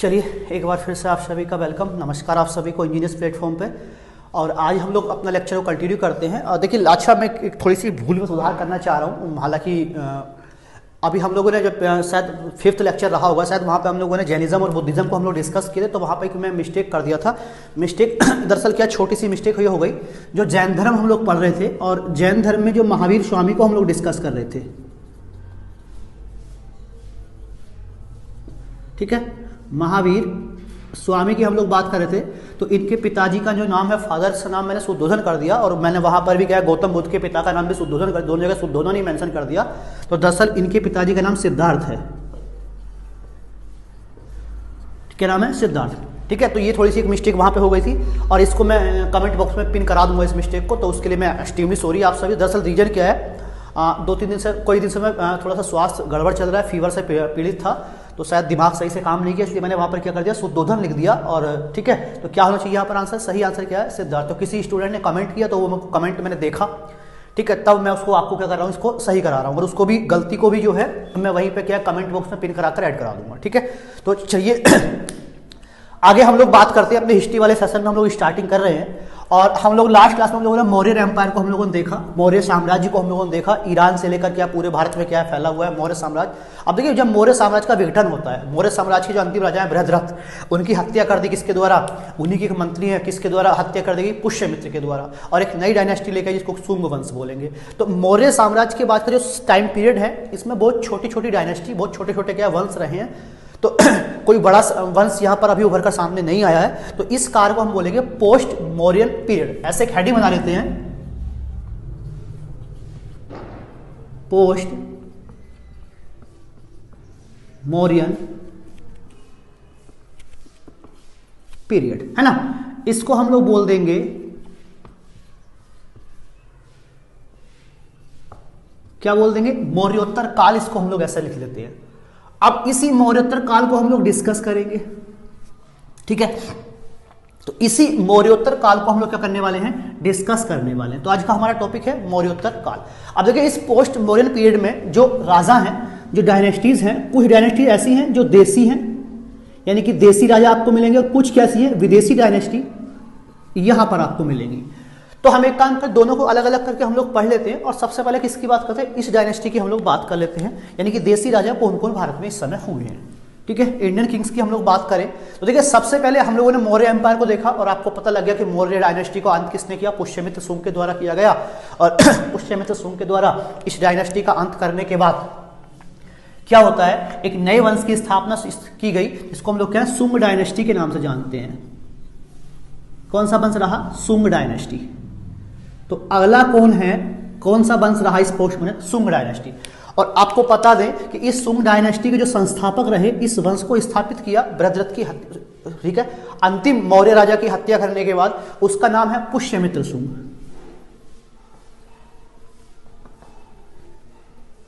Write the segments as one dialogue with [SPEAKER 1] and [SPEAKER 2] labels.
[SPEAKER 1] चलिए एक बार फिर से आप सभी का वेलकम, नमस्कार आप सभी को इंजीनियर्स प्लेटफॉर्म पे। और आज हम लोग अपना लेक्चर को कंटिन्यू करते हैं। और देखिए अच्छा, मैं एक थोड़ी सी भूल में सुधार करना चाह रहा हूँ। हालांकि अभी हम लोगों ने जब शायद 5th लेक्चर रहा होगा, शायद वहाँ पे हम लोगों ने जैनिज्म और बुद्धिज्म को हम लोग डिस्कस किए थे, तो वहाँ पे एक मैं मिस्टेक कर दिया था। मिस्टेक दरअसल क्या, छोटी सी मिस्टेक ये हो गई, जो जैन धर्म हम लोग पढ़ रहे थे और जैन धर्म में जो महावीर स्वामी को हम लोग डिस्कस कर रहे थे, ठीक है, महावीर स्वामी की हम लोग बात कर रहे थे। तो इनके पिताजी का जो नाम है, फादर का नाम मैंने शुद्धोधन कर दिया, और मैंने वहां पर भी क्या, गौतम बुद्ध के पिता का नाम भी शुद्धोधन कर, दोनों जगह शुद्धोधन ही मेंशन कर दिया। तो दरअसल इनके पिताजी का नाम सिद्धार्थ है। क्या नाम है? सिद्धार्थ। ठीक है, तो ये थोड़ी सी एक मिस्टेक वहां पे हो गई थी, और इसको मैं कमेंट बॉक्स में पिन करा दूंगा इस मिस्टेक को। तो उसके लिए मैं एक्सट्रीमली सॉरी आप सभी। दरअसल रीजन क्या है, 2-3 दिन से, कोई दिन से मैं थोड़ा सा स्वास्थ्य गड़बड़ चल रहा है, फीवर से पीड़ित था, तो शायद दिमाग सही से काम नहीं किया, इसलिए मैंने वहाँ पर क्या कर दिया, शुद्धोधन लिख दिया। और ठीक है, तो क्या होना चाहिए यहाँ पर आंसर? सही आंसर क्या है? सिद्धार्थ। तो किसी स्टूडेंट ने कमेंट किया, तो वो कमेंट मैंने देखा, ठीक है, तब मैं उसको आपको क्या कर रहा हूँ, इसको सही करा रहा हूँ। और उसको भी, गलती को भी जो है मैं वहीं पे क्या कमेंट बॉक्स में पिन कराकर ऐड करा दूंगा। ठीक है, तो चलिए आगे हम लोग बात करते हैं। अपने हिस्ट्री वाले सेशन में हम लोग स्टार्टिंग कर रहे हैं, और हम लोग लास्ट क्लास में हम लोगों ने मौर्य एम्पायर को हम लोगों ने देखा, मौर्य साम्राज्य को हम लोगों ने देखा, ईरान से लेकर क्या पूरे भारत में क्या फैला हुआ है मौर्य साम्राज्य। अब देखिए, जब मौर्य साम्राज्य का विघटन होता है, मौर्य साम्राज्य के जो अंतिम राजा है बृहद्रथ, उनकी हत्या कर दी किसके द्वारा? उन्हीं की एक मंत्री है, किसके द्वारा हत्या कर दी गई? पुष्यमित्र के द्वारा। और एक नई डायनेस्टी लेकर जिसको शुंग वंश बोलेंगे। तो मौर्य साम्राज्य के बाद का जो टाइम पीरियड है, इसमें बहुत छोटी छोटी डायनेस्टी, बहुत छोटे छोटे क्या वंश रहे हैं। तो कोई बड़ा वंश यहाँ पर अभी उभर कर सामने नहीं आया है। तो इस कार्य को हम बोलेंगे पोस्ट मौर्यन पीरियड। ऐसे एक हेडिंग बना लेते हैं, पोस्ट मौर्यन पीरियड, है ना। इसको हम लोग बोल देंगे, क्या बोल देंगे? मौर्योत्तर काल। इसको हम लोग ऐसा लिख लेते हैं। अब इसी मौर्योत्तर काल को हम लोग डिस्कस करेंगे, ठीक है। तो इसी मौर्योत्तर काल को हम लोग क्या करने वाले हैं? डिस्कस करने वाले हैं। तो आज का हमारा टॉपिक है मौर्योत्तर काल। अब देखिए, इस पोस्ट मौर्यन पीरियड में जो राजा हैं, जो डायनेस्टीज हैं, कुछ डायनेस्टी ऐसी हैं जो देसी हैं, यानी कि देसी राजा आपको मिलेंगे, और कुछ कैसी है? विदेशी डायनेस्टी यहां पर आपको मिलेंगी। तो हम एक काम कर, दोनों को अलग अलग करके हम लोग पढ़ लेते हैं। और सबसे पहले किसकी बात करते हैं? इस डायनेस्टी की हम लोग बात कर लेते हैं, यानी कि देसी राजा कौन कौन भारत में इस समय हुए हैं। ठीक है, इंडियन किंग्स की हम लोग बात करें तो देखिए, सबसे पहले हम लोगों ने मौर्य एम्पायर को देखा, और आपको पता लग गया कि मौर्य डायनेस्टी को अंत किसने किया? पुष्यमित्र शुंग के द्वारा किया गया। और पुष्यमित्र शुंग के द्वारा इस डायनेस्टी का अंत करने के बाद क्या होता है? एक नए वंश की स्थापना की गई, जिसको हम लोग क्या है? शुंग डायनेस्टी के नाम से जानते हैं। कौन सा वंश रहा? शुंग डायनेस्टी। तो अगला कौन है? कौन सा वंश रहा इस पोस्ट में? शुंग डायनेस्टी। और आपको बता दें कि इस शुंग डायनेस्टी के जो संस्थापक रहे, इस वंश को स्थापित किया बृहद्रथ की हत्या, ठीक है, अंतिम मौर्य राजा की हत्या करने के बाद, उसका नाम है पुष्यमित्र शुंग।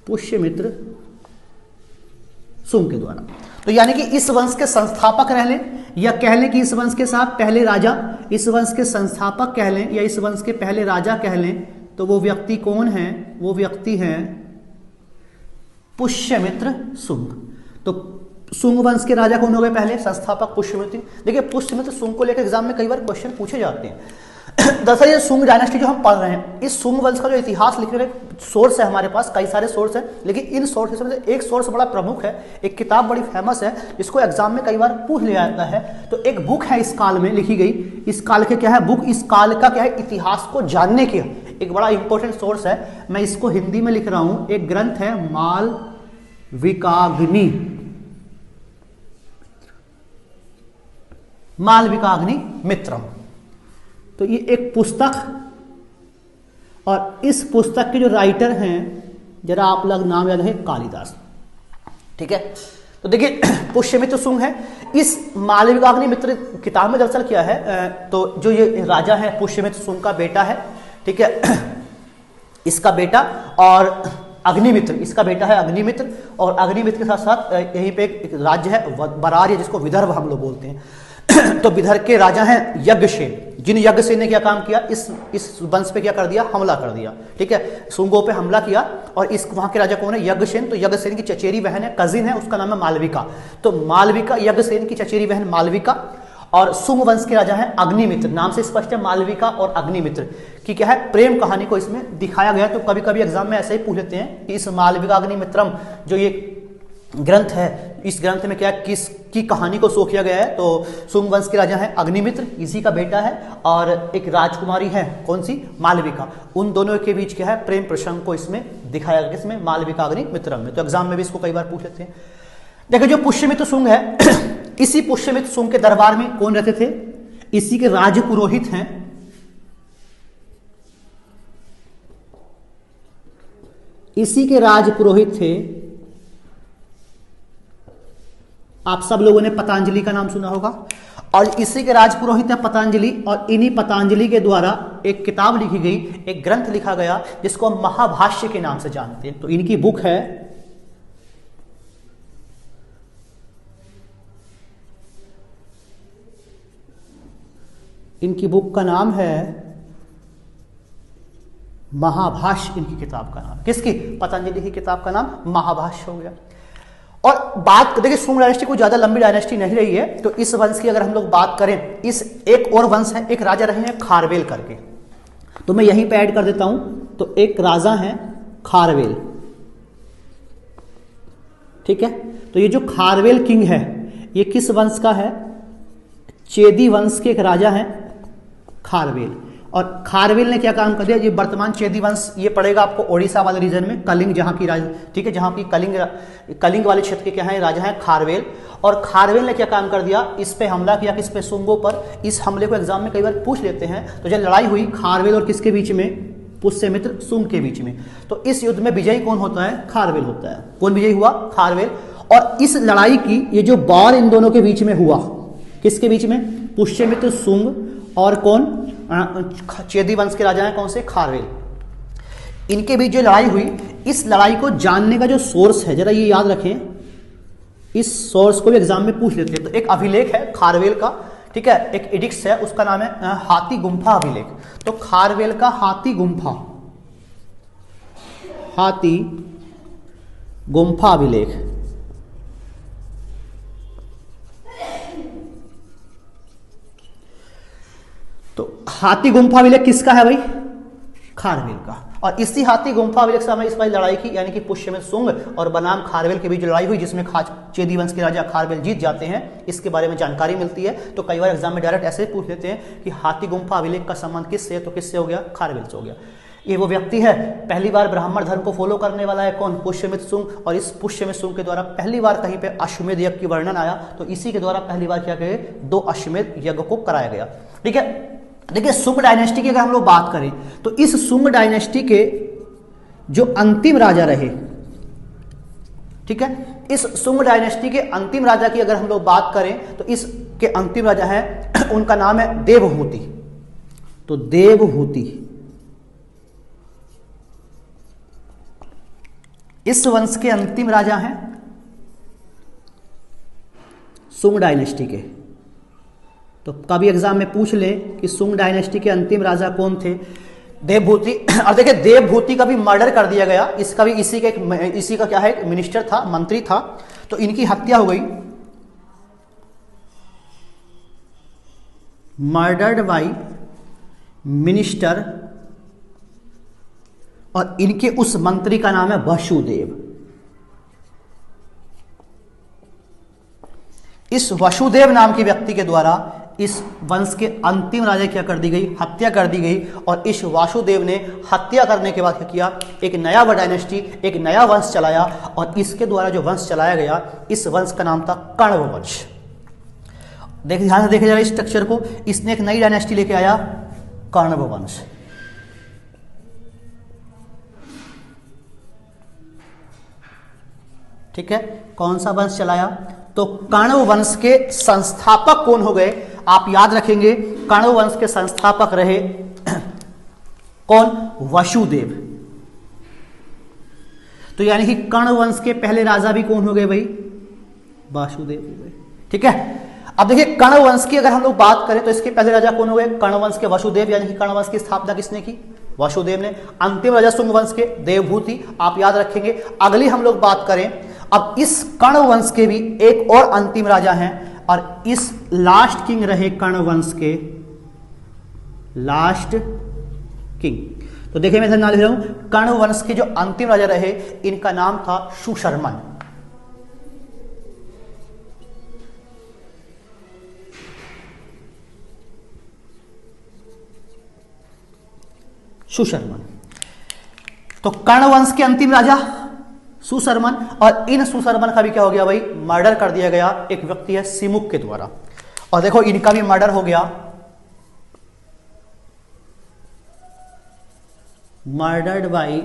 [SPEAKER 1] पुष्यमित्र शुंग के द्वारा। तो यानी कि इस वंश के संस्थापक रह लें, या कह लें कि इस वंश के साथ पहले राजा, इस वंश के संस्थापक कह लें, या इस वंश के पहले राजा कह लें, तो वो व्यक्ति कौन है? वो व्यक्ति है पुष्यमित्र शुंग। तो शुंग वंश के राजा कौन हो गए? पहले संस्थापक पुष्यमित्र। देखिए, पुष्यमित्र शुंग को लेकर एग्जाम में कई बार क्वेश्चन पूछे जाते हैं। दरअसल ये शुंग डायनेस्टी जो हम पढ़ रहे हैं, इस शुंग वंश का जो इतिहास लिखने का सोर्स है हमारे पास, कई सारे सोर्स हैं, लेकिन इन सोर्सेस में से एक सोर्स बड़ा प्रमुख है, एक किताब बड़ी फेमस है, जिसको एग्जाम में कई बार पूछ लिया जाता है। तो एक बुक है इस काल में लिखी गई, इस काल के क्या है? बुक इस काल का क्या है? इतिहास को जानने की एक बड़ा इंपॉर्टेंट सोर्स है। मैं इसको हिंदी में लिख रहा हूं। एक ग्रंथ है मालविकाग्नि, मालविकाग्नि मित्रम। तो ये एक पुस्तक, और इस पुस्तक के जो राइटर हैं, जरा आप लोग नाम याद है, कालिदास। ठीक है, तो देखिए पुष्यमित्र शुंग है। इस मालविकाग्नि मित्र किताब में दरअसल क्या है, तो जो ये राजा है पुष्यमित्र शुंग का बेटा है, ठीक है, इसका बेटा, और अग्निमित्र इसका बेटा है अग्निमित्र। और अग्निमित्र के साथ साथ यहीं पे एक राज्य है बरार, जिसको विदर्भ हम लोग बोलते हैं। तो विदर्भ के राजा हैं यज्ञसेन, जिन यज्ञसेन ने क्या काम किया, इस वंश पे क्या कर दिया, हमला कर दिया। ठीक है, शुंगों पे हमला किया और इस वहां के राजा कौन है, यज्ञसेन। तो यज्ञसेन की चचेरी बहन है, कजिन है, उसका नाम है मालविका। तो मालविका, यज्ञसेन की चचेरी बहन मालविका, और शुंग वंश के राजा हैं अग्निमित्र। नाम से स्पष्ट है, मालविका और अग्निमित्र की क्या है, प्रेम कहानी को इसमें दिखाया गया। तो कभी कभी एग्जाम में ऐसे ही पूछ लेते हैं कि इस मालविका अग्निमित्रम जो ये ग्रंथ है, इस ग्रंथ में क्या किसकी कहानी को शो किया गया है। तो शुंग वंश के राजा हैं अग्निमित्र, इसी का बेटा है, और एक राजकुमारी है, कौन सी, मालविका। उन दोनों के बीच क्या है, प्रेम प्रसंग को इसमें दिखाया गया, इसमें मालविका अग्निमित्रम में। तो एग्जाम में भी इसको कई बार पूछ लेते हैं। देखो जो पुष्यमित्र शुंग है इसी पुष्यमित्र शुंग के दरबार में कौन रहते थे, इसी के राजपुरोहित हैं, इसी के राजपुरोहित थे। आप सब लोगों ने पतंजलि का नाम सुना होगा, और इसी के राजपुरोहित है पतंजलि, और इन्हीं पतंजलि के द्वारा एक किताब लिखी गई, एक ग्रंथ लिखा गया जिसको हम महाभाष्य के नाम से जानते हैं। तो इनकी बुक है इनकी बुक का नाम है महाभाष्य। इनकी किताब का नाम, किसकी, पतंजलि की किताब का नाम महाभाष्य हो गया। और बात देखिए, शुंग डायनेस्टी कोई ज्यादा लंबी डायनेस्टी नहीं रही है। तो इस वंश की अगर हम लोग बात करें, इस एक और वंश है, एक राजा रहे हैं खारवेल करके, तो मैं यहीं पे ऐड कर देता हूं। तो एक राजा है खारवेल, ठीक है। तो ये जो खारवेल किंग है, ये किस वंश का है, चेदी वंश के एक राजा है खारवेल। और खारवेल ने क्या काम कर दिया, ये वर्तमान चेदी वंश ये पड़ेगा आपको ओडिशा वाले रीजन में, कलिंग जहां की राज, ठीक है, जहां की कलिंग वाले क्षेत्र के क्या है राजा है खारवेल। और खारवेल ने क्या काम कर दिया, इस पे हमला किया, किस पे, शुंगों पर। इस हमले को एग्जाम में कई बार पूछ लेते हैं। तो जब लड़ाई हुई खारवेल और किसके बीच में, पुष्यमित्र शुंग के बीच में, तो इस युद्ध में विजयी कौन होता है, खारवेल होता है। कौन विजयी हुआ, खारवेल। और इस लड़ाई की ये जो वार इन दोनों के बीच में हुआ, किसके बीच में, पुष्यमित्र शुंग और कौन, चेदी वंश के राजा हैं कौन से, खारवेल। इनके बीच जो लड़ाई हुई, इस लड़ाई को जानने का जो सोर्स है, जरा ये याद रखें, इस सोर्स को भी एग्जाम में पूछ लेते हैं। तो एक अभिलेख है खारवेल का, ठीक है, एक एडिक्स है, उसका नाम है हाथी गुम्फा अभिलेख। तो खारवेल का हाथी गुम्फा अभिलेख, तो हाथी गुम्फा अभिलेख किसका है भाई, खारवेल का। और इसी हाथी गुम्फा अभिलेख से हमने इस बार लड़ाई की, यानी कि पुष्यमित्र शुंग और बनाम खारवेल के बीच लड़ाई हुई, जिसमें चेदी वंश के राजा खारवेल जीत जाते हैं, इसके बारे में जानकारी मिलती है। तो कई बार एग्जाम में डायरेक्ट ऐसे पूछ लेते हैं कि हाथी गुम्फा अभिलेख का संबंध किससे, तो किससे हो गया, खारवेल से हो गया। ये वो व्यक्ति है, पहली बार ब्राह्मण धर्म को फॉलो करने वाला है, कौन, पुष्यमित्र शुंग। और इस पुष्यमित्र शुंग के द्वारा पहली बार कहीं पे अश्वमेध यज्ञ की वर्णन आया, तो इसी के द्वारा पहली बार क्या गए, 2 अश्वमेध यज्ञ को कराया गया। ठीक है, देखिए शुंग डायनेस्टी की अगर हम लोग बात करें, तो इस शुंग डायनेस्टी के जो अंतिम राजा रहे, ठीक है, इस शुंग डायनेस्टी के अंतिम राजा की अगर हम लोग बात करें, तो इसके अंतिम राजा है, उनका नाम है देवहूति। तो देवहूति इस वंश के अंतिम राजा हैं शुंग डायनेस्टी के। तो कभी एग्जाम में पूछ ले कि शुंग डायनेस्टी के अंतिम राजा कौन थे, देवभूति। और देखिए देवभूति का भी मर्डर कर दिया गया, इसका भी इसी का क्या है, एक मिनिस्टर था, मंत्री था, तो इनकी हत्या हो गई, मर्डर्ड बाय मिनिस्टर, और इनके उस मंत्री का नाम है वसुदेव। इस वसुदेव नाम के व्यक्ति के द्वारा इस वंश के अंतिम राजा क्या कर दी गई, हत्या कर दी गई। और इस वासुदेव ने हत्या करने के बाद क्या किया, एक नया डायनेस्टी, एक नया वंश चलाया। और इसके द्वारा जो वंश चलाया गया, इस वंश का नाम था कण्व वंश। देखिए ध्यान से देखा जाए इस स्ट्रक्चर को, इसने एक नई डायनेस्टी लेके आया, कण्व वंश। ठीक है, कौन सा वंश चलाया, तो कण्व वंश के संस्थापक कौन हो गए, आप याद रखेंगे, कण्व वंश के संस्थापक रहे कौन, वसुदेव। तो यानी कि कण्व वंश के पहले राजा भी कौन हो गए भाई, वासुदेव हो गए। ठीक है, अब देखिए कर्ण वंश की अगर हम लोग बात करें तो इसके पहले राजा कौन हो गए? कर्ण वंश के वसुदेव, यानी कि कर्ण वंश की स्थापना किसने की? वसुदेव ने। अंतिम राजा शुंग वंश के देवभूति, आप याद रखेंगे। अगली हम लोग बात करें, अब इस कर्ण वंश के भी एक और अंतिम राजा हैं, और इस लास्ट किंग रहे कर्ण वंश के लास्ट किंग। तो देखिए मैं नाम लिख रहा हूं, कर्ण वंश के जो अंतिम राजा रहे इनका नाम था सुशर्मन। सुशर्मन। तो कर्ण वंश के अंतिम राजा सुशर्मन, और इन सुशर्मन का भी क्या हो गया भाई? मर्डर कर दिया गया। एक व्यक्ति है सिमुक के द्वारा, और देखो इनका भी मर्डर हो गया, मर्डर्ड बाय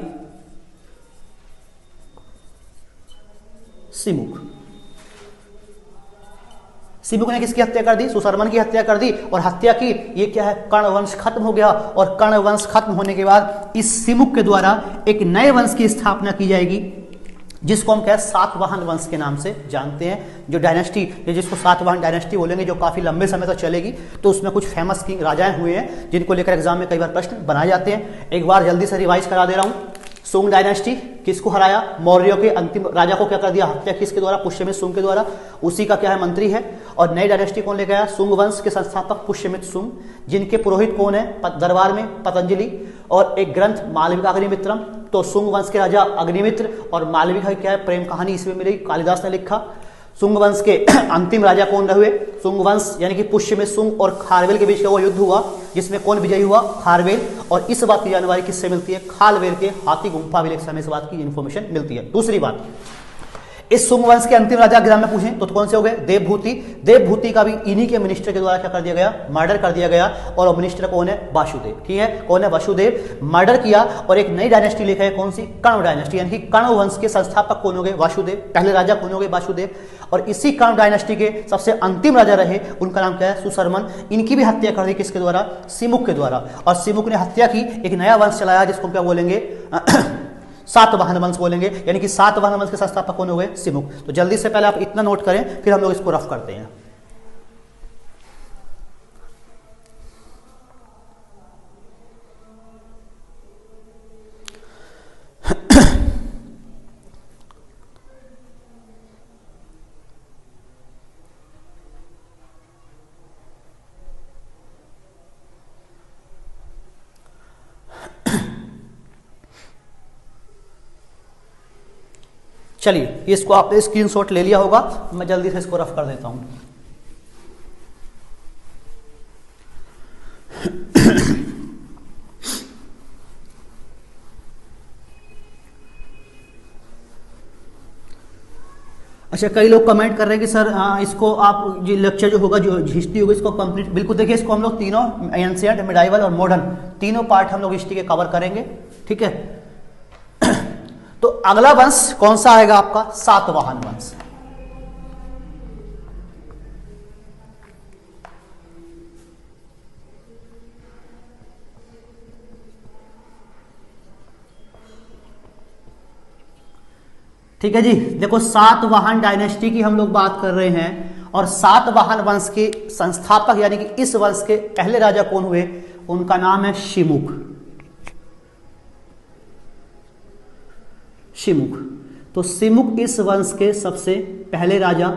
[SPEAKER 1] सिमुक। सिमुक ने किसकी हत्या कर दी? सुशर्मन की हत्या कर दी, और हत्या की, ये क्या है? कर्ण वंश खत्म हो गया। और कर्ण वंश खत्म होने के बाद इस सिमुक के द्वारा एक नए वंश की स्थापना की जाएगी, जिसको हम क्या है? सातवाहन वंश के नाम से जानते हैं। जो डायनेस्टी, जिसको सातवाहन डायनेस्टी बोलेंगे, जो काफी लंबे समय तक चलेगी। तो उसमें कुछ फेमस किंग राजाएं हुए हैं जिनको लेकर एग्जाम में कई बार प्रश्न बनाए जाते हैं। एक बार जल्दी से रिवाइज करा दे रहा हूं। सुंग डायनेस्टी किसको हराया? मौर्यों के अंतिम राजा को क्या कर दिया? हत्या किसके द्वारा? पुष्यमित्र सुंग के द्वारा। उसी का क्या है? मंत्री है। और नई डायनेस्टी कौन लेकर आया? सुंग वंश के संस्थापक पुष्यमित्र सुंग, जिनके पुरोहित कौन है? दरबार में पतंजलि, और एक ग्रंथ मालविका अग्निमित्रम। तो सुंग वंश के राजा अग्निमित्र और मालविका की क्या है? प्रेम कहानी इसमें मिली, कालिदास ने लिखा। सुंग वंश के अंतिम राजा कौन रहे? सुंग वंश यानी कि पुष्यमित्र सुंग और खारवेल के बीच का वो युद्ध हुआ, जिसमें कौन विजयी हुआ? खारवेल। और इस बात की जानकारी किससे मिलती है? खारवेल के हाथी गुम्फा अभिलेख में इस बात की इंफॉर्मेशन मिलती है। दूसरी बात, इस शुंग वंश के अंतिम राजा एग्जाम में पूछें तो कौन से हो गए? देवभूति। देवभूति का भी इन्हीं के मिनिस्टर के द्वारा क्या कर दिया गया? मर्डर कर दिया गया। और मिनिस्टर कौन है? वासुदेव। ठीक है, कौन है? वासुदेव। मर्डर किया और एक नई डायनेस्टी लेकर है, कौन सी? कर्ण डायनेस्टी, यानी कि कर्ण वंश के संस्थापक कौन हो गए? वासुदेव। पहले राजा कौन हो गए? वासुदेव। और इसी कर्ण डायनेस्टी के सबसे अंतिम राजा रहे, उनका नाम क्या है? सुशर्मन। इनकी भी हत्या कर दी, किसके द्वारा? सिमुक के द्वारा। और सिमुक ने हत्या की, एक नया वंश चलाया जिसको क्या बोलेंगे? सातवाहन वंश बोलेंगे, यानी कि सातवाहन वंश के संस्थापक कौन हो गए? सिमुक। तो जल्दी से पहले आप इतना नोट करें, फिर हम लोग इसको रफ करते हैं। चलिए, इसको आपने स्क्रीनशॉट ले लिया होगा, मैं जल्दी से इसको रफ कर देता हूं। अच्छा, कई लोग कमेंट कर रहे हैं कि सर इसको आप जो लेक्चर जो होगा, जो हिस्ट्री होगी, इसको कंप्लीट, बिल्कुल देखिए, इसको हम लोग तीनों एंशिएंट, मिडाइवल और मॉडर्न तीनों पार्ट हम लोग हिस्ट्री के कवर करेंगे। ठीक है, तो अगला वंश कौन सा आएगा आपका? सातवाहन वंश। ठीक है जी, देखो सातवाहन डायनेस्टी की हम लोग बात कर रहे हैं, और सातवाहन वंश के संस्थापक यानी कि इस वंश के पहले राजा कौन हुए? उनका नाम है शिमुक। शिमुक। तो शिमुक इस वंश के सबसे पहले राजा,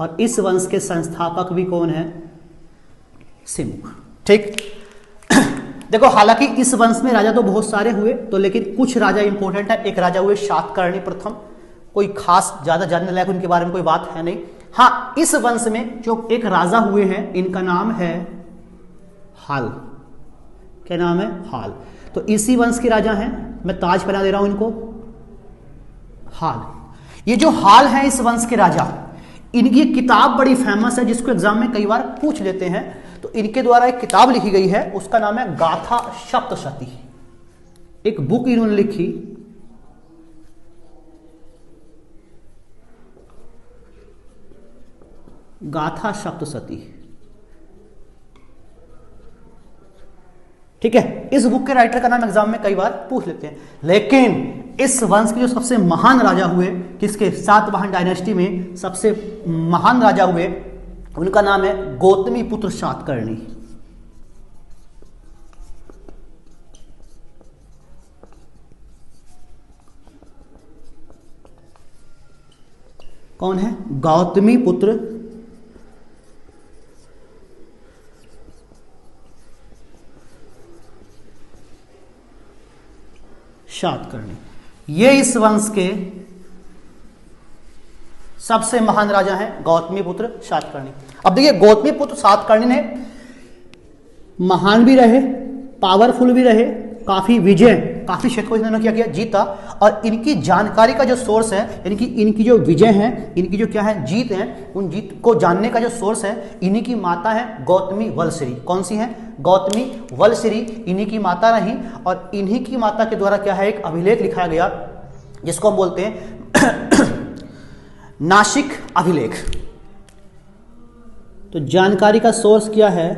[SPEAKER 1] और इस वंश के संस्थापक भी कौन है? शिमुक। ठीक, देखो हालांकि इस वंश में राजा तो बहुत सारे हुए, तो लेकिन कुछ राजा इंपॉर्टेंट है। एक राजा हुए शातकर्णी प्रथम, कोई खास ज्यादा जानने लायक उनके बारे में कोई बात है नहीं। हाँ, इस वंश में जो एक राजा हुए हैं, इनका नाम है हाल। क्या नाम है? हाल। तो इसी वंश के राजा हैं, मैं ताज पहना दे रहा हूं इनको, हाल। ये जो हाल है इस वंश के राजा, इनकी किताब बड़ी फेमस है, जिसको एग्जाम में कई बार पूछ लेते हैं। तो इनके द्वारा एक किताब लिखी गई है, उसका नाम है गाथा सप्तशती। एक बुक इन्होंने लिखी, गाथा सप्तशती। ठीक है, इस बुक के राइटर का नाम एग्जाम में कई बार पूछ लेते हैं। लेकिन इस वंश के जो सबसे महान राजा हुए, किसके? सातवाहन डायनेस्टी में सबसे महान राजा हुए, उनका नाम है गौतमी पुत्र सातकर्णी। कौन है? गौतमी पुत्र सातकर्णी। ये इस वंश के सबसे महान राजा हैं, गौतमी पुत्र सातकर्णी। अब देखिए गौतमी पुत्र सातकर्णी ने महान भी रहे, पावरफुल भी रहे, काफी विजय, काफी क्षेत्रों इन्होंने क्या किया, जीता। और इनकी जानकारी का जो सोर्स है, यानी कि इनकी जो विजय है, इनकी जो क्या है जीत है, उन जीत को जानने का जो सोर्स है, इन्हीं की माता है गौतमी वलश्री। कौन सी है? गौतमी वलश्री इन्हीं की माता रही। और इन्हीं की माता के द्वारा क्या है, एक अभिलेख लिखा गया जिसको हम बोलते हैं नासिक अभिलेख। तो जानकारी का सोर्स क्या है?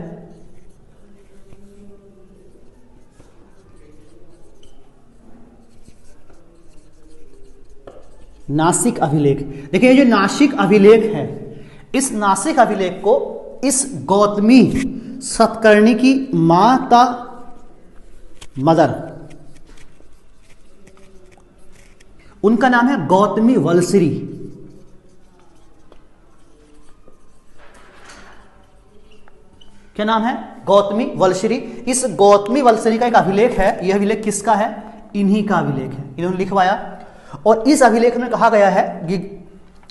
[SPEAKER 1] नासिक अभिलेख। देखिए ये जो नासिक अभिलेख है, इस नासिक अभिलेख को इस गौतमी सातकर्णी की माता, मदर, उनका नाम है गौतमी वलश्री। क्या नाम है? गौतमी वलश्री। इस गौतमी वलश्री का एक अभिलेख है। यह अभिलेख किसका है? इन्हीं का अभिलेख है, इन्होंने लिखवाया। और इस अभिलेख में कहा गया है कि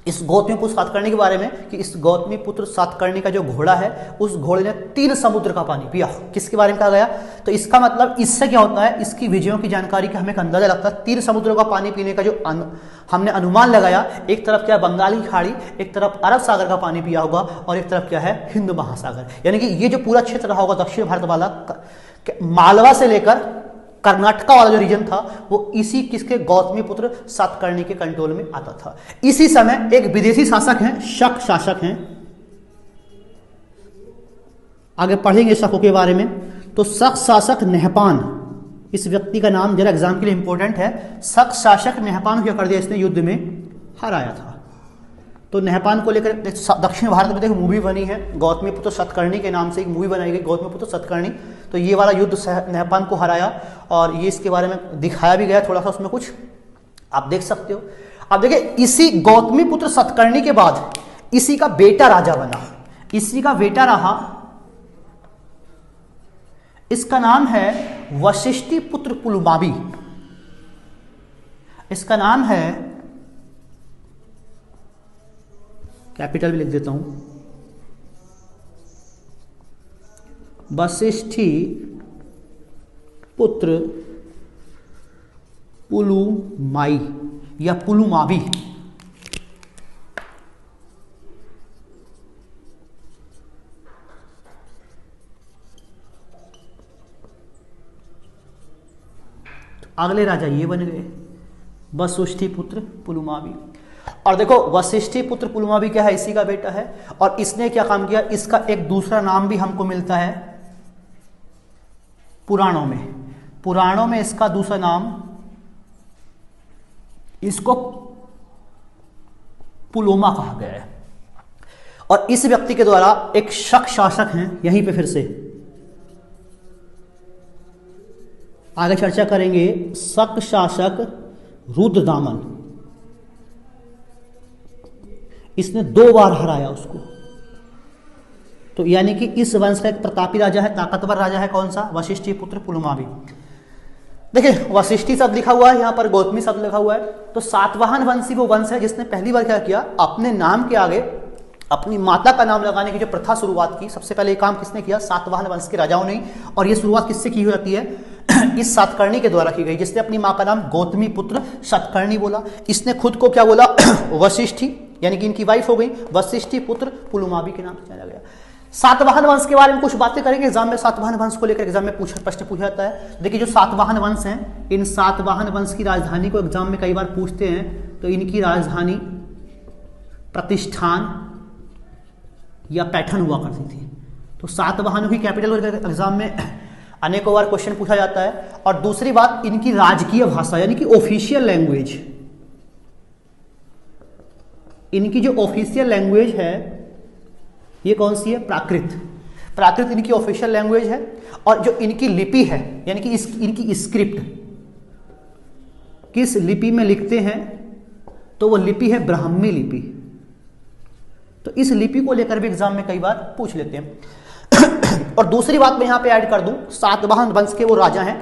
[SPEAKER 1] इस गौतमी पुत्र सातकर्णी के बारे में कि इस गौतमी पुत्र सातकर्णी का जो घोड़ा है, उस घोड़े ने 3 समुद्र का पानी पिया। किसके बारे में कहा गया? तो इसका मतलब इससे क्या होता है, इसकी विजयों की जानकारी का हमें एक अंदाजा लगता है। 3 समुद्रों का पानी पीने का जो हमने अनुमान लगाया, एक तरफ क्या है बंगाली खाड़ी, एक तरफ अरब सागर का पानी पिया होगा, और एक तरफ क्या है हिंद महासागर। यानी कि ये जो पूरा क्षेत्र रहा होगा दक्षिण भारत वाला, मालवा से लेकर कर्नाटका वाला जो रीजन था, वो इसी किसके, गौतमी पुत्र सातकर्णी के कंट्रोल में आता था। इसी समय एक विदेशी शासक हैं, शक शासक हैं, आगे पढ़ेंगे शकों के बारे में। तो शक शासक नेहपान, इस व्यक्ति का नाम जरा एग्जाम के लिए इंपॉर्टेंट है। शक शासक नेहपान को क्या कर दिया, इसने युद्ध में हराया था। तो नेहपान को लेकर दक्षिण भारत में देखो मूवी बनी है, गौतमी पुत्र सातकर्णी के नाम से एक मूवी बनाई गई, गौतमी पुत्र सातकर्णी। तो ये वाला युद्ध नेहपान को हराया, और ये इसके बारे में दिखाया भी गया थोड़ा सा, उसमें कुछ आप देख सकते हो। अब देखिए इसी गौतमी पुत्र सातकर्णी के बाद इसी का बेटा राजा बना, इसी का बेटा रहा, इसका नाम है वशिष्ठी पुत्र पुलमावी। इसका नाम है, कैपिटल भी लिख देता हूं, वशिष्ठी पुत्र पुलुमाई या पुलुमावी। अगले राजा ये बन गए वशिष्ठी पुत्र पुलुमावी। और देखो वशिष्ठी पुत्र पुलमावी क्या है, इसी का बेटा है। और इसने क्या काम किया, इसका एक दूसरा नाम भी हमको मिलता है पुराणों में। पुराणों में इसका दूसरा नाम, इसको पुलोमा कहा गया है। और इस व्यक्ति के द्वारा एक शक शासक हैं, यहीं पे फिर से आगे चर्चा करेंगे, शक शासक रुद्रदामन, इसने 2 बार हराया उसको। तो यानी कि इस वंश का एक प्रतापी राजा है, ताकतवर राजा है, कौन सा, वशिष्ठी पुत्र पुलमावी। देखिए वशिष्ठी शब्द लिखा हुआ है यहाँ पर, गौतमी शब्द लिखा हुआ है। तो सातवाहन वंशी वो वंश है जिसने पहली बार क्या किया, अपने नाम के आगे अपनी माता का नाम लगाने की जो प्रथा शुरुआत की। सबसे पहले ये काम किसने किया, सातवाहन वंश के राजाओं ने। और ये शुरुआत किससे की जाती है, इस सातकर्णी के द्वारा की गई, जिसने अपनी माँ का नाम गौतमी पुत्र सातकर्णी बोला। इसने खुद को क्या बोला, वशिष्ठी, यानी कि इनकी वाइफ हो गई, वशिष्ठी पुत्र पुलमावी के नाम से जाना गया। सातवाहन वंश के बारे में कुछ बातें करेंगे एग्जाम में। सातवाहन वंश को लेकर एग्जाम में प्रश्न पूछा जाता है। देखिए जो सातवाहन वंश हैं, इन सातवाहन वंश की राजधानी को एग्जाम में कई बार पूछते हैं। तो इनकी राजधानी प्रतिष्ठान या पैठन हुआ करती थी। तो सातवाहन की कैपिटल एग्जाम में अनेकों बार क्वेश्चन पूछा जाता है। और दूसरी बात, इनकी राजकीय भाषा यानी कि ऑफिशियल लैंग्वेज, इनकी जो ऑफिशियल लैंग्वेज है ये कौन सी है? प्राकृत। प्राकृत इनकी ऑफिशियल लैंग्वेज है, और जो इनकी लिपि है यानी कि इनकी स्क्रिप्ट किस लिपि में लिखते हैं, तो वो लिपि है ब्राह्मी लिपि। तो इस लिपि को लेकर भी एग्जाम में कई बार पूछ लेते हैं। और दूसरी बात मैं यहां पे ऐड कर दूं, सातवाहन वंश के वो राजा हैं,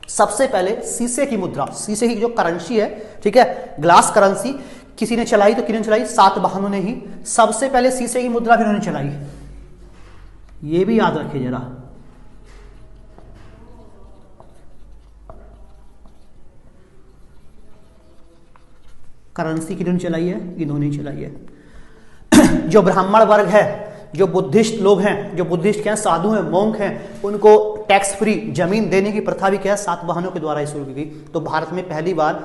[SPEAKER 1] सबसे पहले शीशे की मुद्रा, शीशे की जो करेंसी है, ठीक है, ग्लास करेंसी किसी ने चलाई, तो किन्होंने चलाई? सातवाहनों ने ही। सबसे पहले शीशे की मुद्रा भी उन्होंने चलाई, ये भी याद रखिए जरा। करेंसी किन्होंने चलाई है? इन्होंने ही चलाई है। जो ब्राह्मण वर्ग है, जो बुद्धिस्ट लोग हैं, जो बुद्धिस्ट क्या है, साधु हैं, मोंक हैं, उनको टैक्स फ्री जमीन देने की प्रथा भी क्या है? सातवाहनों के द्वारा शुरू की गई। तो भारत में पहली बार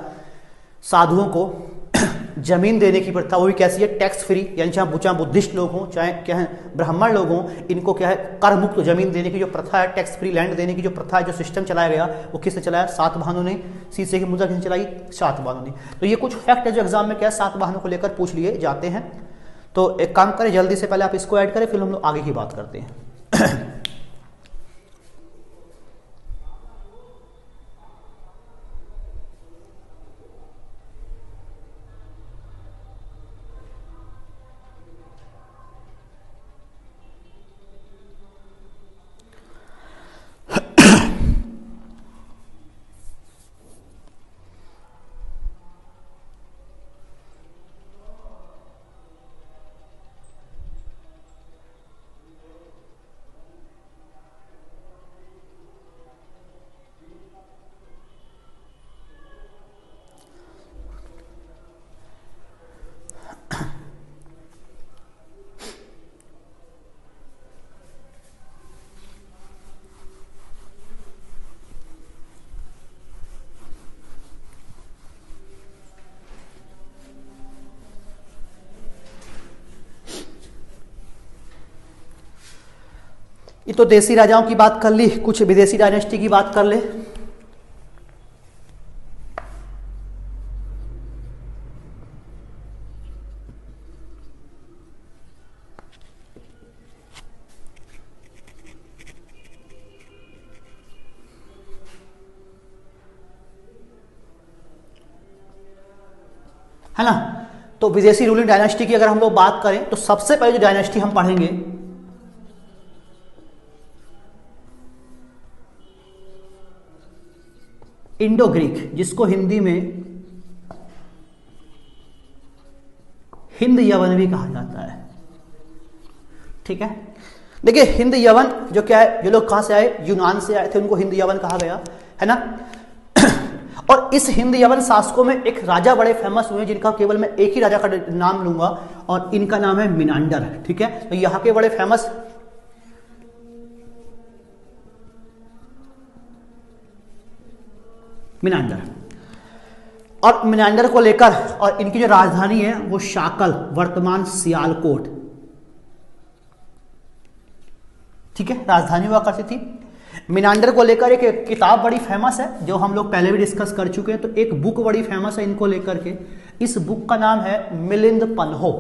[SPEAKER 1] साधुओं को जमीन देने की प्रथा, वो भी कैसी है? टैक्स फ्री, यानी चाहे बुद्धिस्ट लोग हों, चाहे क्या है ब्राह्मण लोग हों, इनको क्या है? कर मुक्त जमीन देने की जो प्रथा है, टैक्स फ्री लैंड देने की जो प्रथा है, जो सिस्टम चलाया गया, वो किसने चलाया? सातवाहनों ने। शीशे की मुद्रा किसने चलाई? सातवाहनों ने। तो ये कुछ फैक्ट है जो एग्जाम में क्या है? सातवाहनों को लेकर पूछ लिए जाते हैं। तो एक काम करें, जल्दी से पहले आप इसको ऐड करें, फिर हम लोग आगे की बात करते हैं। ये तो देसी राजाओं की बात कर ली, कुछ विदेशी डायनेस्टी की बात कर ले। है ना? तो विदेशी रूलिंग डायनेस्टी की अगर हम लोग बात करें, तो सबसे पहले जो डायनेस्टी हम पढ़ेंगे, इंडो ग्रीक, जिसको हिंदी में हिंद यवन भी कहा जाता है। ठीक है, देखिए हिंद यवन जो क्या है, जो लोग कहां से आए? यूनान से आए थे, उनको हिंद यवन कहा गया, है ना? और इस हिंद यवन शासकों में एक राजा बड़े फेमस हुए, जिनका केवल मैं एक ही राजा का नाम लूंगा, और इनका नाम है मिनांडर। ठीक है, तो यहां के बड़े फेमस मिनांडर, और मिनांडर को लेकर, और इनकी जो राजधानी है वो शाकल, वर्तमान सियालकोट, ठीक है, राजधानी हुआ करती थी। मिनांडर को लेकर एक किताब बड़ी फेमस है, जो हम लोग पहले भी डिस्कस कर चुके हैं। तो एक बुक बड़ी फेमस है इनको लेकर के, इस बुक का नाम है मिलिंद पन्हो।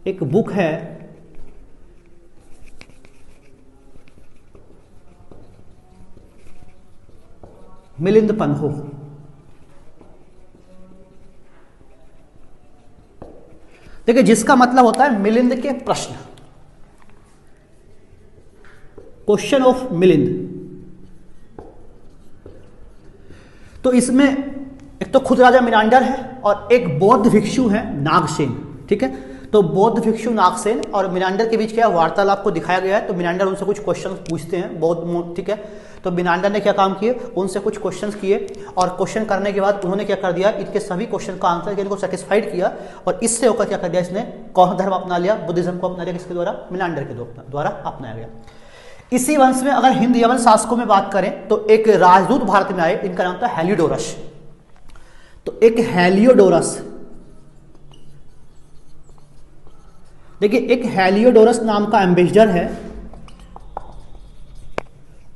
[SPEAKER 1] एक बुक है मिलिंद पन्हो। देखिए, जिसका मतलब होता है मिलिंद के प्रश्न, क्वेश्चन ऑफ मिलिंद। तो इसमें एक तो खुद राजा मिनांडर है, और एक बौद्ध भिक्षु है नागसेन। ठीक है, तो बौद्ध भिक्षु नागसेन और मिनांडर के बीच क्या वार्तालाप को दिखाया गया है। तो मिनांडर उनसे कुछ क्वेश्चन पूछते हैं बौद्ध, ठीक है। तो मिनांडर ने क्या काम किए, उनसे कुछ क्वेश्चंस किए, और क्वेश्चन करने के बाद उन्होंने क्या कर दिया, इनके सभी क्वेश्चन का आंसर इनको सेटिस्फाइड किया, और इससे होकर क्या कर दिया, इसने कौन धर्म अपना लिया, बुद्धिज्म को अपना लिया। किसके द्वारा? मिनांडर के द्वारा अपनाया गया। इसी वंश में अगर हिंद यवन शासकों में बात करें, तो एक राजदूत भारत में आए, इनका नाम था हेलियोडोरस। तो एक हेलियोडोरस, देखिए एक हेलियोडोरस नाम का एम्बेसडर है,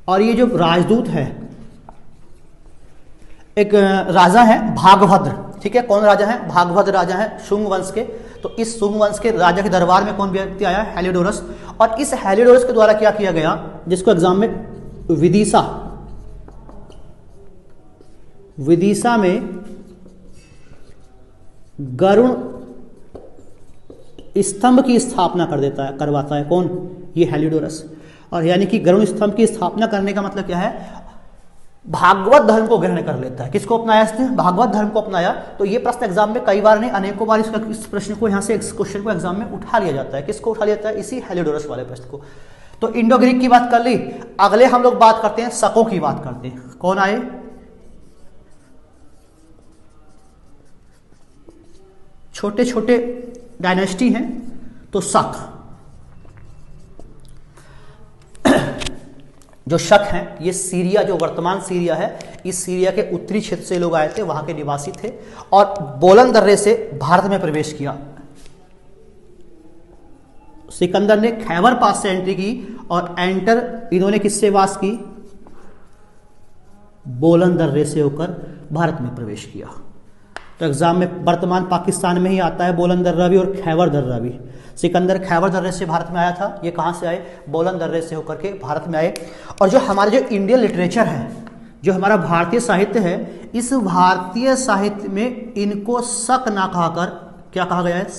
[SPEAKER 1] और ये जो राजदूत है, एक राजा है भागभद्र। ठीक है, कौन राजा है? भागभद्र राजा है शुंग वंश के। तो इस सुंग वंश के राजा के दरबार में कौन व्यक्ति आया? हेलियोडोरस। और इस हेलियोडोरस के द्वारा क्या किया गया, जिसको एग्जाम में विदिशा में गरुण स्तंभ की स्थापना करवाता है। कौन? ये हेलियोडोरस। और यानी कि गरुण स्तंभ की स्थापना करने का मतलब क्या है? भागवत धर्म को ग्रहण कर लेता है। किसको अपनाया इसने? भागवत धर्म को अपनाया। तो ये प्रश्न एग्जाम में कई बार नहीं, अनेकों बार इस प्रश्न को यहाँ से इस क्वेश्चन को एग्जाम में उठा लिया जाता है। किसको उठा लिया जाता है? इसी हेलियोडोरस वाले प्रश्न को। तो इंडो ग्रीक की बात कर ली। अगले हम लोग बात करते हैं शकों की बात करते हैं। कौन आए? छोटे छोटे डायनेस्टी हैं तो शक। जो शक हैं ये सीरिया, जो वर्तमान सीरिया है, इस सीरिया के उत्तरी क्षेत्र से लोग आए थे, वहां के निवासी थे और बोलन दर्रे से भारत में प्रवेश किया। सिकंदर ने खैबर पास से एंट्री की और इन्होंने किससे वास की? बोलन दर्रे से होकर भारत में प्रवेश किया। तो एग्जाम में वर्तमान पाकिस्तान में ही आता है बोलन दर्रा भी और खैबर दर्रा भी। सिकंदर खैबर दर्रे से भारत में आया था, ये कहाँ से आए? बोलन दर्रे से होकर के भारत में आए। और जो हमारे जो इंडियन लिटरेचर है, जो हमारा भारतीय साहित्य है, इस भारतीय साहित्य में इनको शक ना कहकर क्या कहा गया है?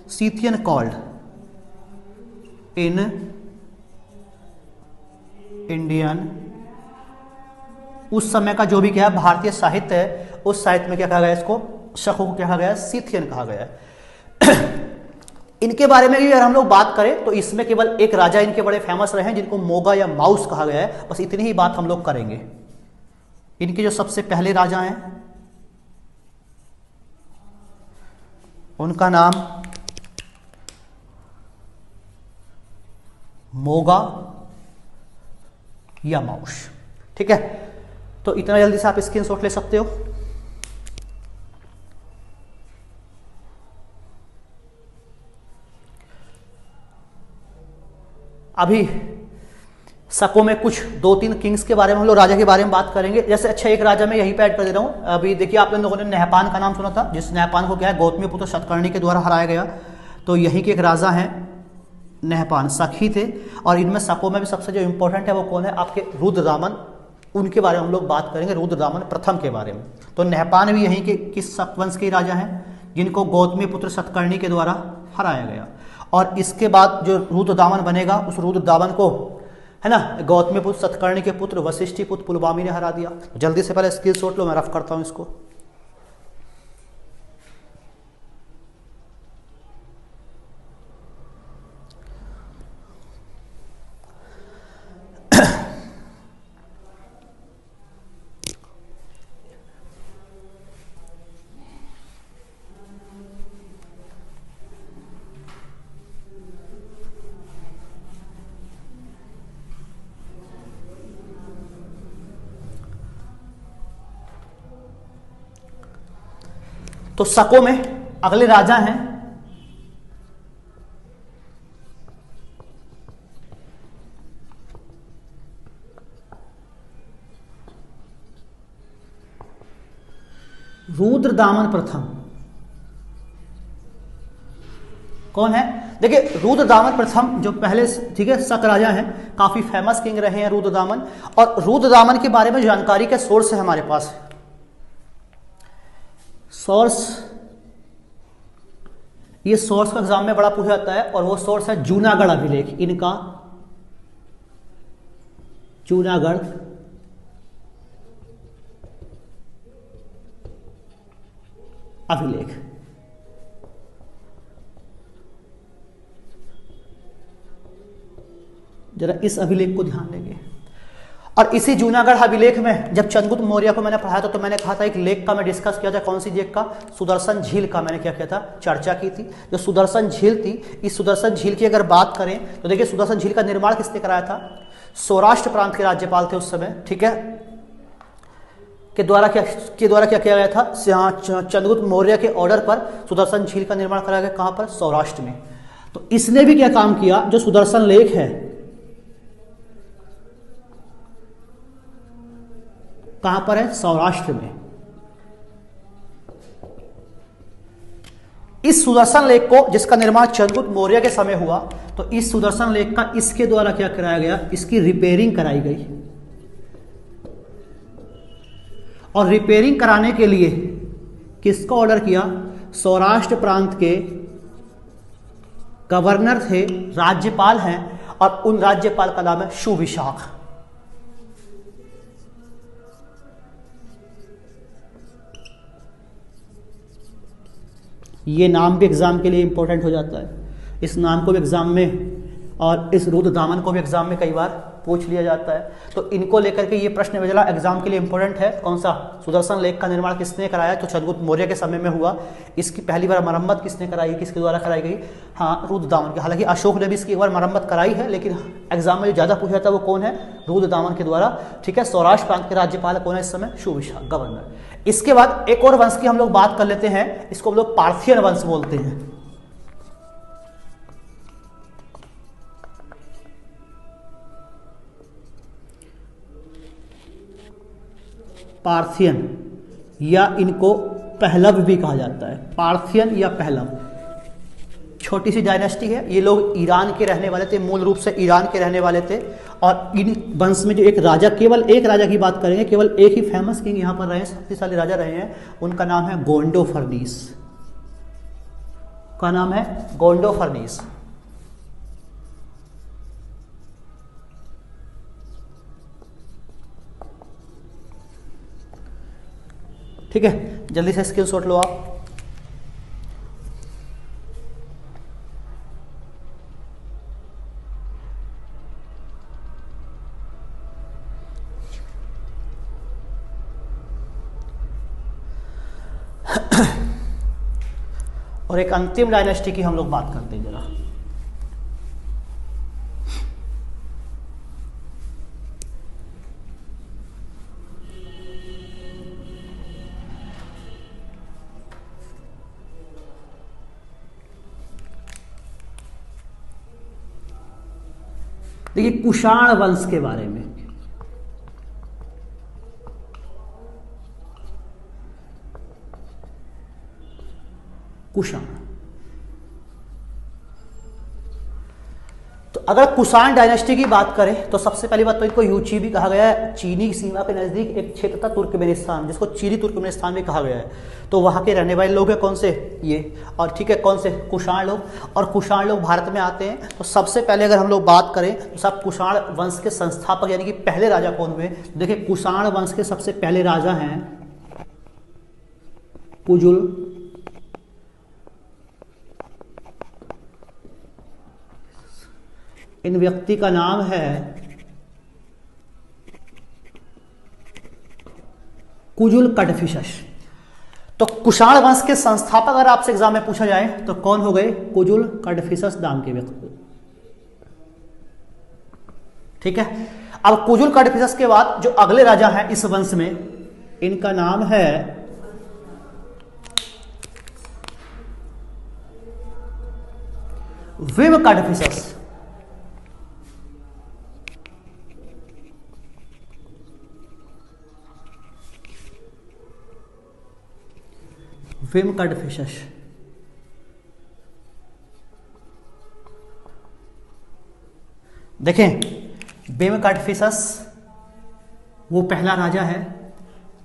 [SPEAKER 1] Scythian called in Indian. उस समय का जो भी क्या है भारतीय साहित्य है, उस साहित्य में क्या कहा गया? इसको शकों को क्या कहा गया? सीथियन कहा गया है। इनके बारे में भी अगर हम लोग बात करें तो इसमें केवल एक राजा इनके बड़े फेमस रहे हैं, जिनको मोगा या माउस कहा गया है। बस इतनी ही बात हम लोग करेंगे। इनके जो सबसे पहले राजा हैं उनका नाम मोगा या माउस। ठीक है, तो इतना जल्दी से आप स्क्रीनशॉट ले सकते हो। अभी शकों में कुछ 2-3 किंग्स के बारे में हम लोग, राजा के बारे में बात करेंगे। जैसे अच्छा एक राजा मैं यहीं पे ऐड कर दे रहा हूं। अभी देखिए आप लोगों ने नहपान का नाम सुना था, जिस नहपान को क्या है गौतमीपुत्र सतकर्णी के द्वारा हराया गया। तो यहीं के एक राजा हैं नहपान, सखी थे। और इनमें शकों में भी सबसे जो इंपॉर्टेंट है वो कौन है? आपके रुद्रदामन। उनके बारे में हम लोग बात करेंगे, रुद्रदामन प्रथम के बारे में। तो नहपान भी यहीं के किस शक वंश के राजा हैं, जिनको गौतमीपुत्र सतकर्णी के द्वारा हराया गया। और इसके बाद जो रुद्रदामन बनेगा, उस रुद्रदामन को है ना गौतमीपुत्र सतकर्णी के पुत्र वशिष्ठी पुत्र पुलवामी ने हरा दिया। जल्दी से पहले स्क्रीनशॉट लो, मैं रफ करता हूं इसको। तो शकों में अगले राजा हैं रुद्रदामन प्रथम। कौन है? देखिए रुद्रदामन प्रथम जो पहले, ठीक है, शक राजा हैं, काफी फेमस किंग रहे हैं रुद्रदामन। और रुद्रदामन के बारे में जानकारी का सोर्स है हमारे पास। सोर्स, ये सोर्स का एग्जाम में बड़ा पूछा जाता है और वो सोर्स है जूनागढ़ अभिलेख। इनका जूनागढ़ अभिलेख। जरा इस अभिलेख को ध्यान देंगे। और इसी जूनागढ़ अभिलेख में जब चंद्रगुप्त मौर्य को मैंने पढ़ाया था तो मैंने कहा था एक लेख का मैं डिस्कस किया था। कौन सी लेख का? सुदर्शन झील का मैंने क्या किया था? चर्चा की थी। जो सुदर्शन झील थी, इस सुदर्शन झील की अगर बात करें तो देखिए सुदर्शन झील का निर्माण किसने कराया था? सौराष्ट्र प्रांत के राज्यपाल थे उस समय, ठीक है, के द्वारा क्या किया गया था? चंद्रगुप्त मौर्य के ऑर्डर पर सुदर्शन झील का निर्माण कराया गया। कहां पर? सौराष्ट्र में। तो इसने भी क्या काम किया? जो सुदर्शन लेख है कहां पर है? सौराष्ट्र में। इस सुदर्शन लेक को, जिसका निर्माण चंद्रगुप्त मौर्य के समय हुआ, तो इस सुदर्शन लेक का इसके द्वारा क्या कराया गया, इसकी रिपेयरिंग कराई गई। और रिपेयरिंग कराने के लिए किसको ऑर्डर किया, सौराष्ट्र प्रांत के गवर्नर थे, राज्यपाल हैं, और उन राज्यपाल का नाम है सुविशाख। ये नाम भी एग्जाम के लिए इंपॉर्टेंट हो जाता है। इस नाम को भी एग्जाम में, और इस रुद्रदामन को भी एग्जाम में कई बार पूछ लिया जाता है। तो इनको लेकर के ये प्रश्न विचला एग्जाम के लिए इंपॉर्टेंट है। कौन सा, सुदर्शन लेक का निर्माण किसने कराया, तो चंद्रगुप्त मौर्य के समय में हुआ। इसकी पहली बार मरम्मत किसने कराई, किसके द्वारा कराई गई, हाँ, रुद्रदामन की। हालांकि अशोक ने भी इसकी एक बार मरम्मत कराई है, लेकिन एग्जाम में जो ज्यादा पूछा था वो कौन है, रुद्रदामन के द्वारा। ठीक है, सौराष्ट्र प्रांत के राज्यपाल कौन है इस समय, सुविशाख, गवर्नर। इसके बाद एक और वंश की हम लोग बात कर लेते हैं, इसको हम लोग पार्थियन वंश बोलते हैं। पार्थियन, या इनको पहलव भी कहा जाता है, पार्थियन या पहलव। छोटी सी डायनेस्टी है, ये लोग ईरान के रहने वाले थे, मूल रूप से ईरान के रहने वाले थे। और इन वंश में जो एक राजा, केवल एक राजा की बात करेंगे, केवल एक ही फेमस किंग यहाँ पर रहे, शक्तिशाली राजा रहे हैं, उनका नाम है गोंडोफर्नीस। का नाम है गोंडोफर्नीस। ठीक है, जल्दी से स्क्रीनशॉट लो आप। और एक अंतिम डायनेस्टी की हम लोग बात करते हैं जरा। देखिए कुषाण वंश के बारे में। कुषाण, तो अगर कुषाण डायनेस्टी की बात करें तो सबसे पहली बात तो इनको यूची भी कहा गया है। चीनी की सीमा के नजदीक एक क्षेत्र था तुर्कमेनिस्तान, जिसको चीनी तुर्कमेनिस्तान भी कहा गया है। तो वहां के रहने वाले लोग हैं कौन से, ये। और ठीक है, कौन से, कुषाण लोग। और कुषाण लोग भारत में आते हैं। तो सबसे पहले अगर हम लोग बात करें तो सब कुषाण वंश के संस्थापक यानी कि पहले राजा कौन हुए। देखिए कुषाण वंश के सबसे पहले राजा हैं कुजुल। इन व्यक्ति का नाम है कुजुल कड़फिशस। तो कुषाण वंश के संस्थापक अगर आपसे एग्जाम में पूछा जाए तो कौन हो गए, कुजुल कड़फिशस नाम के व्यक्ति। ठीक है, अब कुजुल कड़फिशस के बाद जो अगले राजा हैं इस वंश में, इनका नाम है विम कड़फिशस। विम कड़फिशस। देखें विम कड़फिशस वो पहला राजा है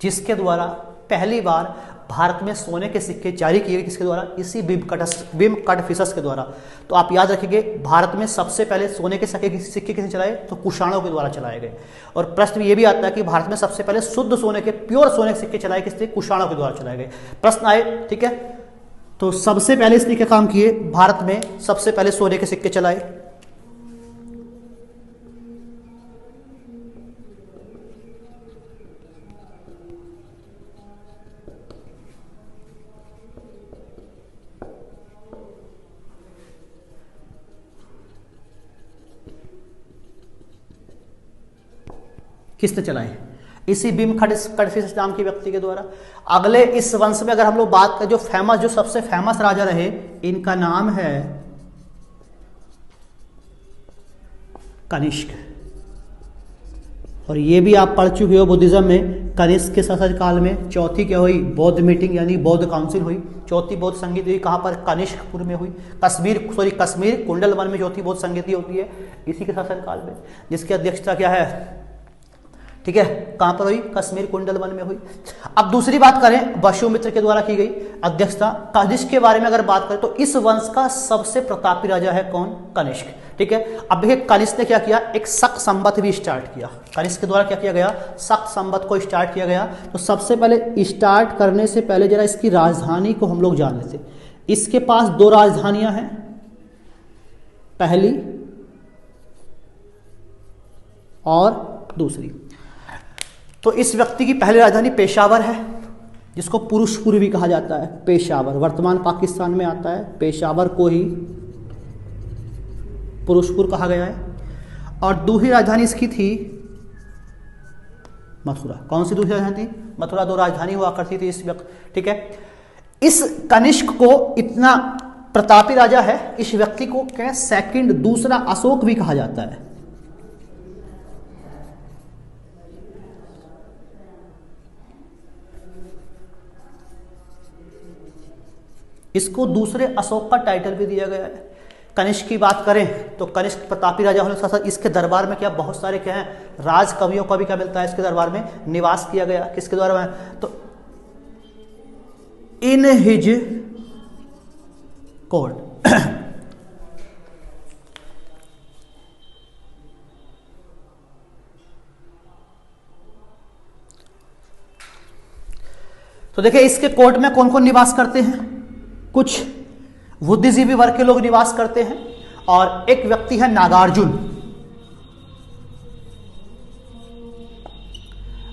[SPEAKER 1] जिसके द्वारा पहली बार भारत में सोने के सिक्के जारी किए गए। किसके द्वारा, इसी विम कड़फिशस के द्वारा। तो आप याद रखिए भारत में सबसे पहले सोने के सिक्के किसने चलाए, तो कुषाणों के द्वारा चलाए गए। और प्रश्न ये भी आता है कि भारत में सबसे पहले शुद्ध सोने के, प्योर सोने के सिक्के चलाए किससे, कुषाणों के द्वारा चलाए गए। प्रश्न आए, ठीक है। तो सबसे पहले इसने क्या काम किए, भारत में सबसे पहले सोने के सिक्के चलाए। किसने चलाए, इसी भीम कड़फिशस नाम के व्यक्ति के द्वारा। अगले इस वंश में अगर हम लोग बात करें, जो फेमस, जो सबसे फेमस राजा रहे, इनका नाम है कनिष्क। और ये भी आप पढ़ चुके हो बुद्धिज्म में, कनिष्क के शासन काल में चौथी क्या हुई, बौद्ध मीटिंग यानी बौद्ध काउंसिल हुई। चौथी बौद्ध संगीति हुई कहाँ पर, कनिष्कपुर में हुई। कश्मीर कुंडलवन में चौथी बौद्ध संगीति होती है इसी के शासन काल में, जिसकी अध्यक्षता क्या है, ठीक है, कहां पर हुई, कश्मीर कुंडलवन में हुई। अब दूसरी बात करें वसुमित्र के द्वारा की गई अध्यक्षता। कनिष्क के बारे में अगर बात करें तो इस वंश का सबसे प्रतापी राजा है कौन, कनिष्क, ठीक है। अब देखिए कनिष्क ने क्या किया, एक शक संवत भी स्टार्ट किया। कनिष्क के द्वारा क्या किया गया, शक संवत को स्टार्ट किया गया। तो सबसे पहले स्टार्ट करने से पहले जरा इसकी राजधानी को हम लोग जान लेते। इसके पास 2 राजधानियां हैं, पहली और दूसरी। तो इस व्यक्ति की पहली राजधानी पेशावर है, जिसको पुरुषपुर भी कहा जाता है। पेशावर वर्तमान पाकिस्तान में आता है, पेशावर को ही पुरुषपुर कहा गया है। और दूसरी राजधानी इसकी थी मथुरा। कौन सी दूसरी राजधानी थी, मथुरा। 2 राजधानी हुआ करती थी इस व्यक्ति, ठीक है। इस कनिष्क को इतना प्रतापी राजा है, इस व्यक्ति को क्या सेकंड, दूसरा अशोक भी कहा जाता है। इसको दूसरे अशोक का टाइटल भी दिया गया है। कनिष्क की बात करें तो कनिष्क प्रतापी राजा होने के साथ साथ इसके दरबार में क्या बहुत सारे क्या हैं, राज कवियों का भी क्या मिलता है, इसके दरबार में निवास किया गया। किसके द्वारा, तो इन हिज कोर्ट। तो देखिए इसके कोर्ट में कौन कौन निवास करते हैं, कुछ बुद्धिजीवी वर्ग के लोग निवास करते हैं और एक व्यक्ति है नागार्जुन।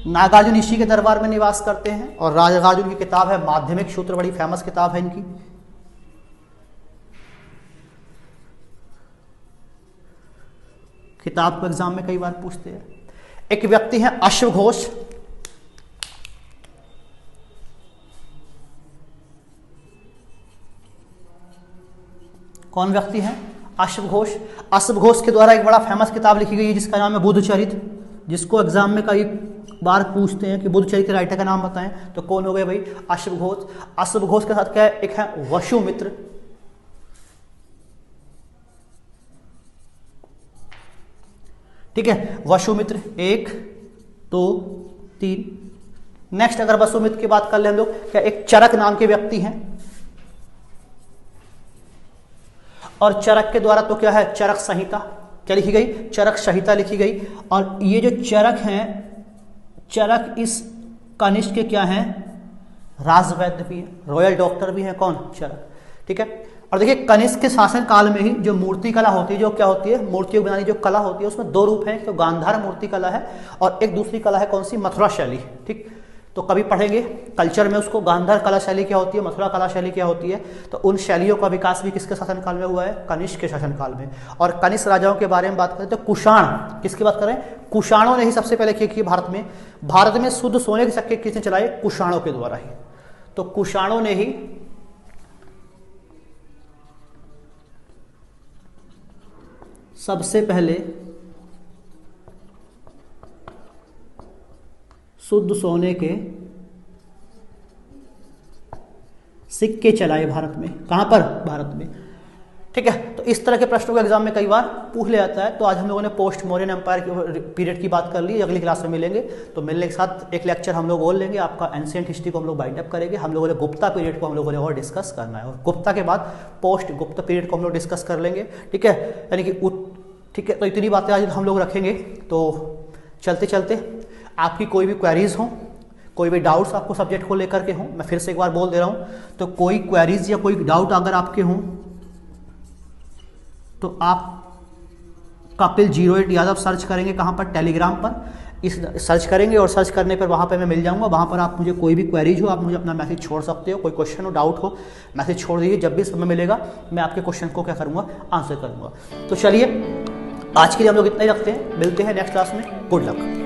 [SPEAKER 1] नागार्जुन इसी के दरबार में निवास करते हैं और नागार्जुन की किताब है माध्यमिक सूत्र, बड़ी फेमस किताब है इनकी। किताब को एग्जाम में कई बार पूछते हैं। एक व्यक्ति है अश्वघोष, कौन व्यक्ति है, अश्वघोष। अश्वघोष के द्वारा एक बड़ा फेमस किताब लिखी गई है जिसका नाम है बुद्धचरित, जिसको एग्जाम में कई बार पूछते हैं कि बुद्धचरित के राइटर का नाम बताएं, तो कौन हो गए भाई, अश्वघोष। अश्वघोष के साथ क्या है, एक है वसुमित्र, ठीक है, वसुमित्र 1 2 3। नेक्स्ट अगर वसुमित्र की बात कर ले हम लोग, क्या एक चरक नाम के व्यक्ति हैं, और चरक के द्वारा तो क्या है, चरक संहिता क्या लिखी गई, चरक संहिता लिखी गई। और ये जो चरक हैं, चरक इस कनिष्क के क्या हैं, राजवैद्य भी हैं, रॉयल डॉक्टर भी हैं, कौन, चरक, ठीक है। और देखिए कनिष्क के शासन काल में ही जो मूर्ति कला होती है, जो क्या होती है, मूर्तियों बनाने जो कला होती है, उसमें 2 रूप हैं, एक तो गांधार मूर्ति कला है और एक दूसरी कला है कौन सी, मथुरा शैली, ठीक। तो कभी पढ़ेंगे कल्चर में उसको, गांधार कला शैली क्या होती है, मथुरा कला शैली क्या होती है। तो उन शैलियों का विकास भी किसके शासनकाल में हुआ है, कनिष्क के शासनकाल में। और कनिष्क राजाओं के बारे में बात करें तो कुषाण, किसकी बात करें, कुषाणों ने ही सबसे पहले क्या किया भारत में। भारत में शुद्ध सोने के सिक्के किसने चलाए, कुषाणों के द्वारा ही। तो कुषाणों ने ही सबसे पहले शुद्ध सोने के सिक्के चलाए भारत में। कहां पर, भारत में, ठीक है। तो इस तरह के प्रश्नों को एग्जाम में कई बार पूछ ले जाता है। तो आज हम लोगों ने पोस्ट मौर्यन एम्पायर पीरियड की बात कर ली। अगली क्लास में मिलेंगे तो मिलने के साथ एक लेक्चर हम लोग और लेंगे, आपका एंशिएंट हिस्ट्री को हम लोग बाइंड अप करेंगे। हम लोगों ने गुप्ता पीरियड को हम लोगों ने और डिस्कस करना है, और गुप्ता के बाद पोस्ट गुप्ता पीरियड को हम लोग डिस्कस कर लेंगे, ठीक है। यानी कि ठीक है, तो इतनी बातें आज हम लोग रखेंगे। तो चलते चलते आपकी कोई भी क्वेरीज हो, कोई भी डाउट्स आपको सब्जेक्ट को लेकर के हों, मैं फिर से एक बार बोल दे रहा हूं, तो कोई क्वेरीज या कोई डाउट अगर आपके हों तो आप कपिल 08 यादव सर्च करेंगे, कहां पर, टेलीग्राम पर इस सर्च करेंगे और सर्च करने पर वहां पर मैं मिल जाऊंगा। वहां पर आप मुझे कोई भी क्वेरीज हो, आप मुझे अपना मैसेज छोड़ सकते हो, कोई क्वेश्चन हो, डाउट हो, मैसेज छोड़ दीजिए। जब भी समय मिलेगा मैं आपके क्वेश्चन को क्या करूंगा, आंसर करूंगा। तो चलिए आज के लिए हम लोग इतना ही रखते हैं, मिलते हैं नेक्स्ट क्लास में। Good luck.